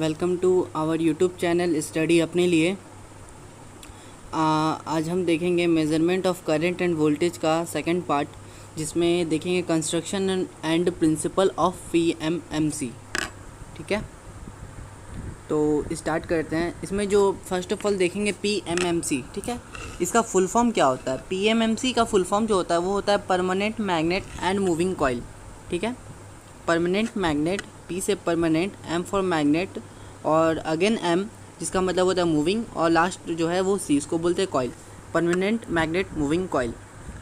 Welcome to our YouTube channel study अपने लिए। आज हम देखेंगे measurement of current and voltage का सेकंड पार्ट, जिसमें देखेंगे construction and principle of PMMC. ठीक है, तो स्टार्ट करते हैं। इसमें जो फर्स्ट ऑफ ऑल देखेंगे पीएमएमसी। ठीक है, इसका फुल फॉर्म क्या होता है? पीएमएमसी का फुल फॉर्म जो होता है वो होता है permanent magnet and moving coil. ठीक है, परमानेंट मैग्नेट, पी से परमानेंट, एम फॉर मैग्नेट और अगेन एम, जिसका मतलब होता है मूविंग, और लास्ट जो है वो सी, इसको बोलते हैं coil. Permanent magnet moving coil.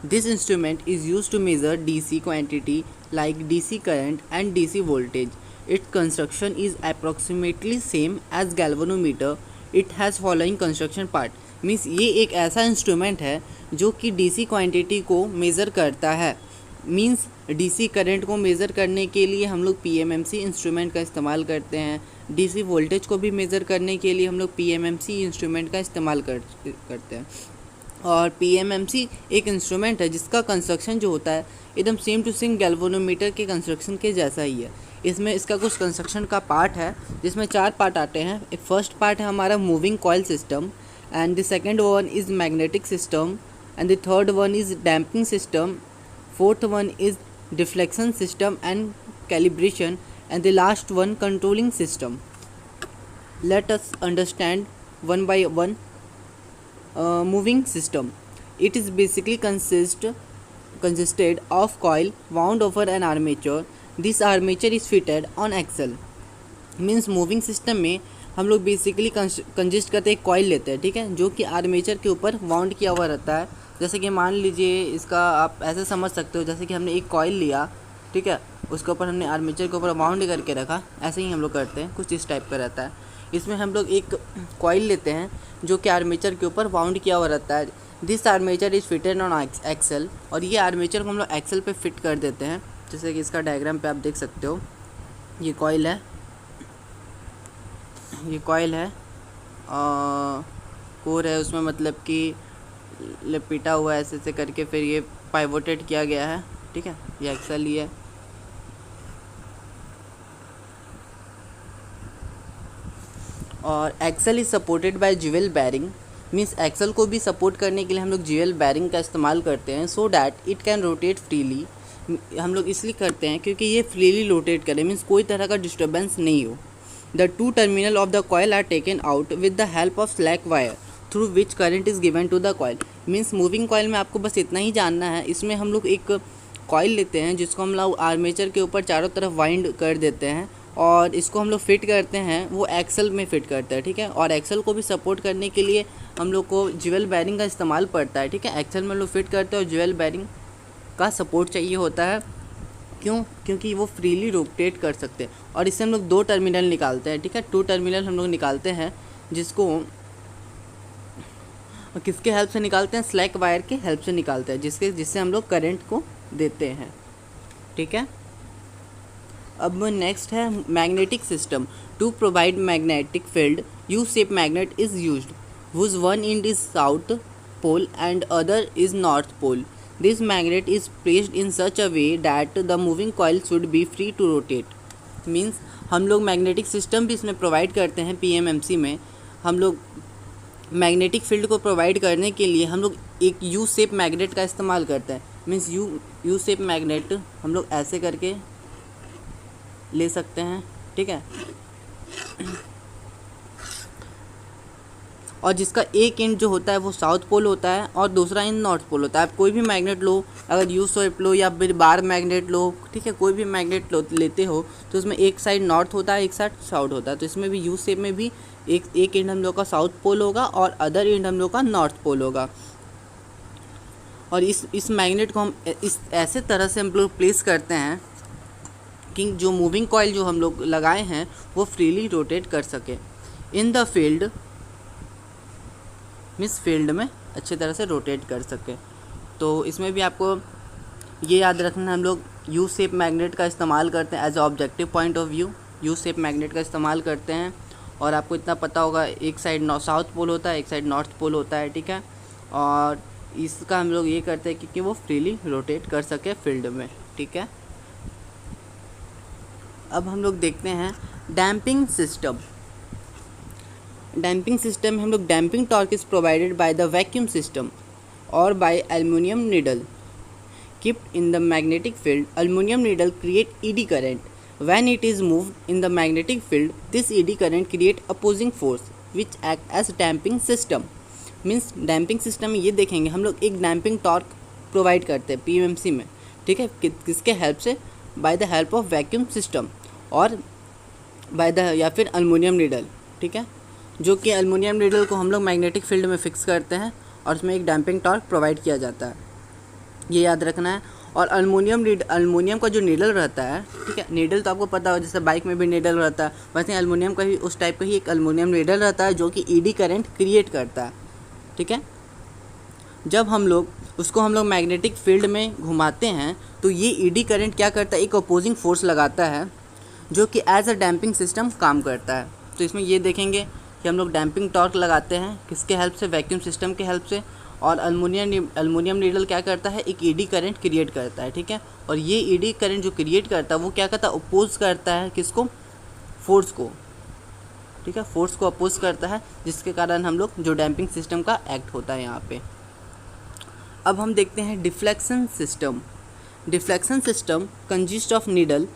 This instrument is use to measure DC quantity like DC current and DC voltage. Its construction is approximately same as galvanometer. It has following construction part. Means ये एक ऐसा instrument है जो कि DC quantity को measure करता है। Means DC current को मेज़र करने के लिए हम लोग पीएमएमसी इंस्ट्रूमेंट का इस्तेमाल करते हैं। डीसी वोल्टेज को भी मेज़र करने के लिए हम लोग पीएमएमसी इंस्ट्रूमेंट का इस्तेमाल करते हैं। और पीएमएमसी एक इंस्ट्रूमेंट है जिसका कंस्ट्रक्शन जो होता है एकदम सेम टू सेम गैल्वेनोमीटर के कंस्ट्रक्शन के जैसा ही है। इसमें इसका कुछ कंस्ट्रक्शन का पार्ट है जिसमें 4 पार्ट आते हैं। एक फर्स्ट पार्ट है हमारा moving coil system, and the second one is magnetic system, and the third one is damping system, fourth one is deflection system and calibration, and the last one controlling system. Let us understand one by one. Moving system. It is basically consisted of coil wound over an armature. This armature is fitted on axle. Means moving system में हम लोग basically consist करते हैं, coil लेते हैं, ठीक है, जो कि आर्मेचर के ऊपर वाउंड किया हुआ रहता है. जैसे कि मान लीजिए इसका आप ऐसे समझ सकते हो, जैसे कि हमने एक कॉइल लिया, ठीक है, उसके ऊपर हमने आर्मेचर के ऊपर वाउंड करके रखा. ऐसे ही हम लोग करते हैं, कुछ इस टाइप का रहता है. इसमें हम लोग एक कॉइल लेते हैं जो कि आर्मेचर के ऊपर वाउंड किया हुआ रहता है. This armature is fitted on axle, और ये आर्मेचर को हम लोग एक्सल पे फिट कर देते हैं. जैसे कि इसका डायग्राम पे आप देख सकते हो, ये कॉइल है, ये कॉइल है, कोर है उसमें, मतलब कि लपेटा हुआ है ऐसे ऐसे करके, फिर ये पाइवोटेड किया गया है. ठीक है, ये एक्सल ही है. और axle is supported by jewel bearing. Means axle को भी सपोर्ट करने के लिए हम लोग ज्यूवेल बैरिंग का इस्तेमाल करते हैं, so that it can rotate freely. हम लोग इसलिए करते हैं क्योंकि ये फ्रीली रोटेट करे, मीन्स कोई तरह का डिस्टर्बेंस नहीं हो. The 2 terminal of the coil are taken out with the help of slack wire through which current is given to the coil. Means moving coil में आपको बस इतना ही जानना है. इसमें हम लोग एक कॉयल लेते हैं जिसको हम लोग आर्मेचर के ऊपर चारों तरफ वाइंड कर देते हैं, और इसको हम लोग फिट करते हैं, वो एक्सल में फिट करते हैं. ठीक है, और एक्सल को भी सपोर्ट करने के लिए हम लोग को ज्यूवेल बैरिंग का इस्तेमाल पड़ता है. ठीक है, एक्सल में हम लोग फिट करते हैं और ज्यूवेल बैरिंग का सपोर्ट चाहिए होता है. क्यों? क्योंकि वो फ्रीली रोटेट कर सकते हैं. और इससे हम लोग 2 टर्मिनल निकालते हैं. ठीक है, 2 टर्मिनल हम लोग निकालते हैं, जिसको किसके हेल्प से निकालते हैं? स्लैक वायर के हेल्प से निकालते हैं, जिससे हम लोग करंट को देते हैं. ठीक है, अब नेक्स्ट है magnetic system. To provide magnetic field, U shape magnet is used, whose one end is south pole and other is north pole. This magnet is placed in such a way that the moving coil should be free to rotate. Means हम लोग magnetic system भी इसमें provide करते हैं. PMMC में हम लोग magnetic field को प्रोवाइड करने के लिए हम लोग एक यू शेप मैग्नेट का इस्तेमाल करते हैं. मीन्स यू शेप मैग्नेट हम लोग ऐसे करके ले सकते हैं. ठीक है, और जिसका एक एंड जो होता है वो साउथ पोल होता है और दूसरा एंड नॉर्थ पोल होता है. आप कोई भी मैग्नेट लो, अगर यू शेप लो या फिर बार मैग्नेट लो, ठीक है, कोई भी मैग्नेट लेते हो तो उसमें एक साइड नॉर्थ होता है, एक साइड साउथ होता है. तो इसमें भी यू शेप में भी एक एंड हम लोग का साउथ पोल होगा और अदर एंड हम लोग का नॉर्थ पोल होगा. और इस मैग्नेट को हम इस ऐसे तरह से हम लोग प्लेस करते हैं कि जो मूविंग कॉइल जो हम लोग लगाए हैं वो फ्रीली रोटेट कर सके. In the field, means field में अच्छी तरह से रोटेट कर सके. तो इसमें भी आपको ये याद रखना, हम लोग यू शेप मैग्नेट का इस्तेमाल करते हैं as objective point of view. U shape magnet का इस्तेमाल करते हैं, और आपको इतना पता होगा एक साइड साउथ पोल होता है, एक साइड नॉर्थ पोल होता है. ठीक है, और इसका हम लोग ये करते हैं क्योंकि वो फ्रीली रोटेट कर सके फील्ड में. ठीक है, अब हम लोग देखते हैं डैम्पिंग सिस्टम. डैम्पिंग सिस्टम में हम लोग damping torque is provided by the vacuum system और by aluminium needle kept in the magnetic field. Aluminum needle create ED current. When it is moved in the magnetic field, this ED current create opposing force which act as damping system. Means damping system में ये देखेंगे हम लोग एक damping torque provide करते हैं PMC में, ठीक है, किसके हेल्प से, by the help of vacuum system और बाय द या फिर अल्युमिनियम नीडल, ठीक है, जो कि अल्युमिनियम नीडल को हम लोग मैग्नेटिक फील्ड में फिक्स करते हैं और उसमें एक डैम्पिंग टॉर्क प्रोवाइड किया जाता है, ये याद रखना है। और अल्युमिनियम का जो नीडल रहता है, ठीक है, नीडल तो आपको पता हो जैसे बाइक में भी नीडल रहता है, वैसे अल्युमिनियम का भी उस टाइप का ही एक अल्युमिनियम नीडल रहता है जो कि ईडी करंट क्रिएट करता है, ठीक है। जब हम लोग उसको मैग्नेटिक फील्ड में घुमाते हैं तो ये ईडी करंट क्या करता है, एक अपोजिंग फोर्स लगाता है जो कि एज अ डैम्पिंग सिस्टम काम करता है। तो इसमें ये देखेंगे कि हम लोग डैम्पिंग टॉर्क लगाते हैं किसके हेल्प से, वैक्यूम सिस्टम के हेल्प से, और अल्युमिनियम नीडल क्या करता है, एक ईडी करंट क्रिएट करता है, ठीक है। और ये ईडी करंट जो क्रिएट करता है वो क्या करता है, अपोज करता है किसको, फोर्स को, ठीक है, फोर्स को अपोज करता है, जिसके कारण हम लोग जो डैम्पिंग सिस्टम का एक्ट होता है यहाँ पे। अब हम देखते हैं deflection system. Deflection system consist of needle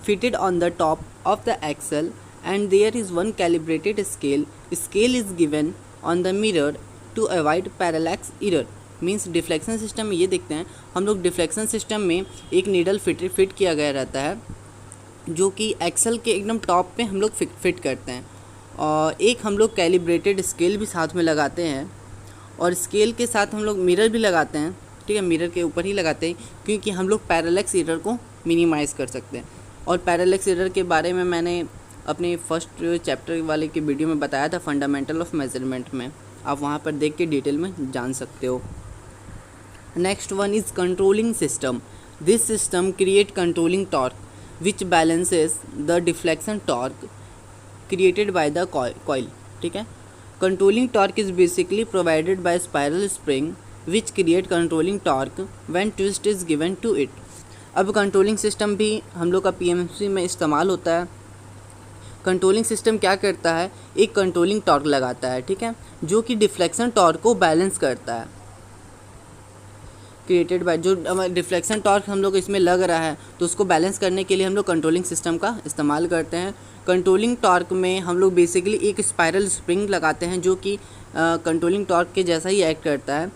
fitted on the top of the axle and there is one calibrated scale. Scale is given on the mirror to avoid parallax error. Means deflection system में ये देखते हैं हम लोग, deflection system में एक needle fit किया गया रहता है जो कि एक्सल के एकदम टॉप पे हम लोग फिट करते हैं, और एक हम लोग कैलिब्रेटेड स्केल भी साथ में लगाते हैं, और स्केल के साथ हम लोग मिरर भी लगाते हैं, ठीक है, मिरर के ऊपर ही लगाते हैं क्योंकि हम लोग पैरेलैक्स एरर को मिनिमाइज़ कर सकते हैं। और पैरेलैक्स एरर के बारे में मैंने अपने फर्स्ट चैप्टर वाले के वीडियो में बताया था, फंडामेंटल ऑफ मेजरमेंट में, आप वहाँ पर देख के डिटेल में जान सकते हो। Next one is controlling system. This system create controlling torque which balances the deflection torque created by the coil, ठीक है। Controlling torque is basically provided by spiral spring which create controlling torque when twist is given to it. अब controlling system भी हम लोग का PMC में इस्तेमाल होता है। कंट्रोलिंग सिस्टम क्या करता है, एक कंट्रोलिंग टॉर्क लगाता है, ठीक है, जो कि डिफ्लेक्शन टॉर्क को बैलेंस करता है, क्रिएटेड बाय, जो डिफ्लेक्शन टॉर्क हम लोग इसमें लग रहा है तो उसको बैलेंस करने के लिए हम लोग कंट्रोलिंग सिस्टम का इस्तेमाल करते हैं। कंट्रोलिंग टॉर्क में हम लोग बेसिकली एक स्पाइरल स्प्रिंग लगाते हैं जो कि कंट्रोलिंग टॉर्क के जैसा ही एक्ट करता है,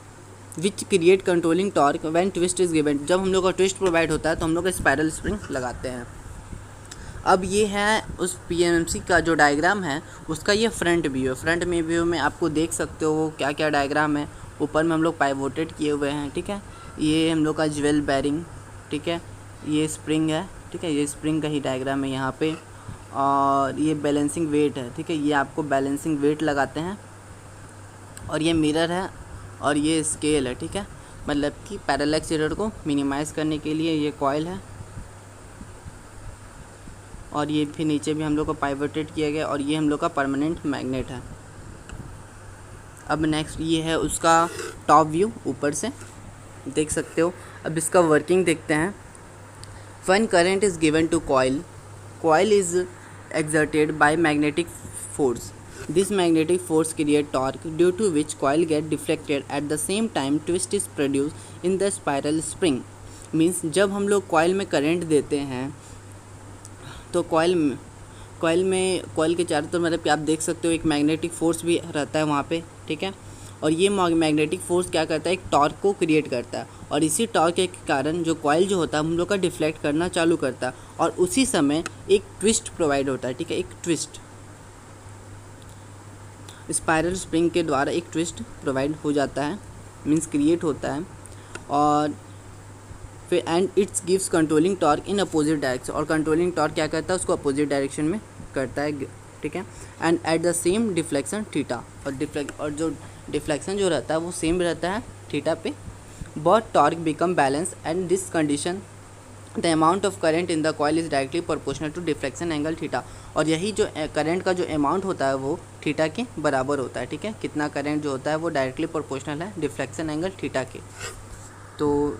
विच create controlling torque when twist is given. जब हम लोग का ट्विस्ट प्रोवाइड होता है तो हम लोग स्पाइरल स्प्रिंग लगाते हैं। अब ये है उस पीएमसी का जो डायग्राम है उसका ये फ्रंट व्यू है। फ्रंट में व्यू में आपको देख सकते हो क्या क्या डायग्राम है। ऊपर में हम लोग पाइवोटेड किए हुए हैं, ठीक है, ये हम लोग का ज्वेल बैरिंग, ठीक है, ये स्प्रिंग है, ठीक है, ये स्प्रिंग का ही डायग्राम है यहाँ पे, और ये बैलेंसिंग वेट है, ठीक है, ये आपको बैलेंसिंग वेट लगाते हैं, और ये मिरर है, और ये स्केल है, ठीक है, मतलब कि पैरेलैक्स एरर को मिनिमाइज़ करने के लिए ये कॉइल है, और ये फिर नीचे भी हम लोग को पाइवोटेड किया गया, और ये हम लोग का परमानेंट मैग्नेट है। अब नेक्स्ट ये है उसका टॉप व्यू, ऊपर से देख सकते हो। अब इसका वर्किंग देखते हैं। When current is given to coil, coil is exerted by magnetic force. This magnetic force create torque due to which coil get deflected. At the same time twist is produced in the spiral spring. Means जब हम लोग coil में current देते हैं तो coil के चारों तरफ मतलब कि आप देख सकते हो एक मैग्नेटिक फोर्स भी रहता है वहाँ पे, ठीक है, और ये मैग्नेटिक फोर्स क्या करता है, एक टॉर्क को क्रिएट करता है, और इसी टॉर्क के कारण जो कॉइल जो होता है हम लोग का डिफ्लेक्ट करना चालू करता है, और उसी समय एक ट्विस्ट प्रोवाइड होता है, ठीक है, एक ट्विस्ट स्पाइरल स्प्रिंग के द्वारा एक ट्विस्ट प्रोवाइड हो जाता है, मीन्स क्रिएट होता है, और फिर and it's gives controlling torque in opposite direction, और कंट्रोलिंग टॉर्क क्या करता है, उसको अपोजिट डायरेक्शन में करता है, ठीक है, and at the same deflection theta, और जो डिफ्लेक्शन जो रहता है वो सेम रहता है थीटा पे। But torque become balance and this condition the amount of current in the coil is directly proportional to deflection angle theta, और यही जो करंट का जो अमाउंट होता है वो थीटा के बराबर होता है, ठीक है, कितना करंट जो होता है वो डायरेक्टली प्रोपोर्शनल है डिफ्लेक्शन एंगल थीटा के। तो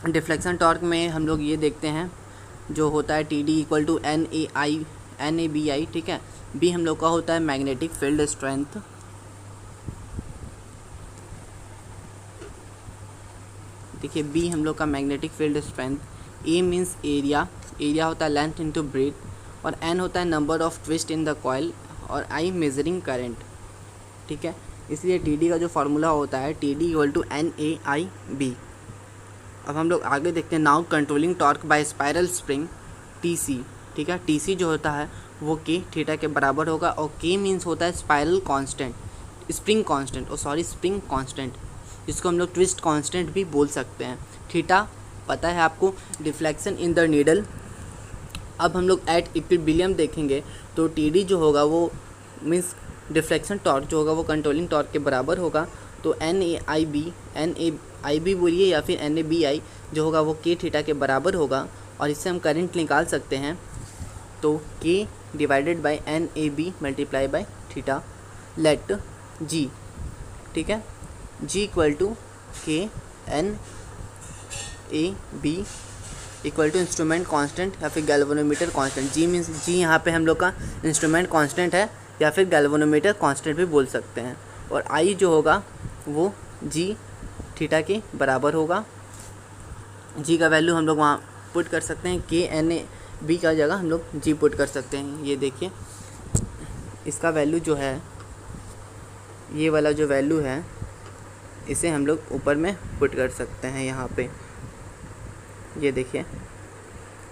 डिफ्लेक्शन टॉर्क में हम लोग ये देखते हैं जो होता है T D equal to NABI, ठीक है। B हम लोग का होता है मैग्नेटिक फील्ड स्ट्रेंथ, देखिए B हम लोग का magnetic field strength. A means area, area होता है लेंथ इंटू ब्रेथ, और N होता है number of twist in the coil, और I मेजरिंग करंट, ठीक है। इसलिए TD का जो फार्मूला होता है TD इक्वल टू NAIB। अब हम लोग आगे देखते हैं, now controlling torque bye spiral spring TC, ठीक है। TC जो होता है वो K थीटा के बराबर होगा, और K मीन्स होता है spiral constant, spring constant, spring constant, जिसको हम लोग ट्विस्ट कांस्टेंट भी बोल सकते हैं। थीटा पता है आपको, डिफ्लेक्शन इन द नीडल। अब हम लोग एट इक्विलिब्रियम देखेंगे तो TD जो होगा वो मीन्स डिफ्लेक्शन टॉर्क जो होगा वो कंट्रोलिंग टॉर्क के बराबर होगा। तो NAIB बोलिए या फिर NABI जो होगा वो K थीटा के बराबर होगा, और इससे हम करंट निकाल सकते हैं। तो K divided by NAB multiply by theta, let G, ठीक है, G equal to KNAB equal to instrument constant या फिर galvanometer constant. G means G यहाँ पे हम लोग का इंस्ट्रूमेंट कांस्टेंट है, या फिर गैल्वेनोमीटर कांस्टेंट भी बोल सकते हैं। और I जो होगा वो G थीटा के बराबर होगा। G का वैल्यू हम लोग वहाँ पुट कर सकते हैं, KNAB का जगह हम लोग G पुट कर सकते हैं। ये देखिए इसका वैल्यू जो है, ये वाला जो वैल्यू है इसे हम लोग ऊपर में पुट कर सकते हैं यहाँ पे, ये देखिए।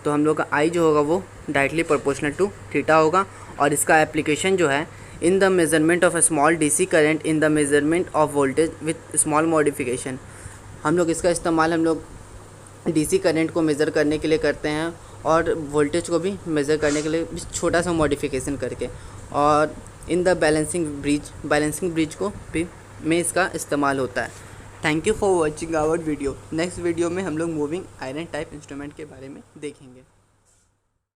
तो हम लोग का I जो होगा वो डायरेक्टली प्रोपोर्शनल टू थीटा होगा, और इसका एप्लीकेशन जो है in the measurement of a small DC current in the measurement of voltage with small modification. हम लोग इसका इस्तेमाल हम लोग DC करंट को मेज़र करने के लिए करते हैं, और वोल्टेज को भी मेज़र करने के लिए छोटा सा मॉडिफिकेशन करके, और इन द बैलेंसिंग ब्रिज को भी में इसका इस्तेमाल होता है। Thank you for watching our video. Next video में हम लोग मूविंग आयरन टाइप इंस्ट्रूमेंट के बारे में देखेंगे।